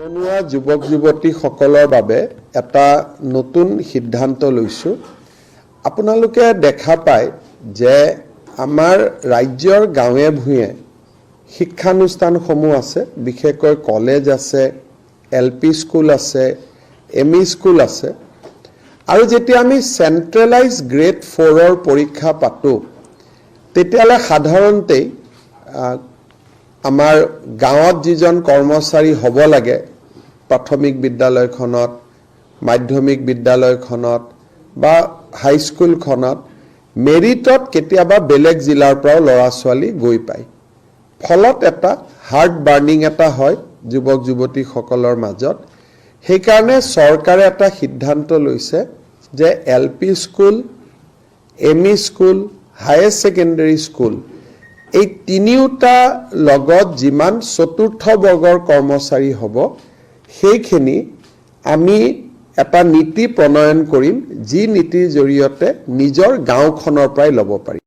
নিবনুৱা যুৱক যুৱতীসকলৰ বাবে এটা নতুন সিদ্ধান্ত লৈছোঁ। আপোনালোকে দেখা পায় যে আমাৰ ৰাজ্যৰ গাঁৱে ভূঞে শিক্ষানুষ্ঠানসমূহ আছে, বিশেষকৈ কলেজ আছে, LP স্কুল আছে, ME স্কুল আছে। আৰু যেতিয়া আমি চেণ্ট্ৰেলাইজ গ্ৰেড 4ৰ পৰীক্ষা পাতোঁ তেতিয়ালে সাধাৰণতে আমাৰ গাঁৱত যিজন কৰ্মচাৰী হ'ব লাগে প্ৰাথমিক বিদ্যালয়খনত, মাধ্যমিক বিদ্যালয়খনত বা হাইস্কুলখনত মেৰিটত কেতিয়াবা বেলেগ জিলাৰ পৰাও ল'ৰা ছোৱালী গৈ পায়। ফলত এটা হাৰ্ট বাৰ্নিং এটা হয় যুৱক যুৱতীসকলৰ মাজত। সেইকাৰণে চৰকাৰে এটা সিদ্ধান্ত লৈছে যে LP school, ME school, higher secondary school এই তিনিওটা লগত যিমান চতুৰ্থ বৰ্গৰ কৰ্মচাৰী হ'ব সেইখিনি আমি এটা নীতি প্ৰণয়ন কৰিম, যি নীতিৰ জৰিয়তে নিজৰ গাঁওখনৰ পৰাই ল'ব পাৰিম।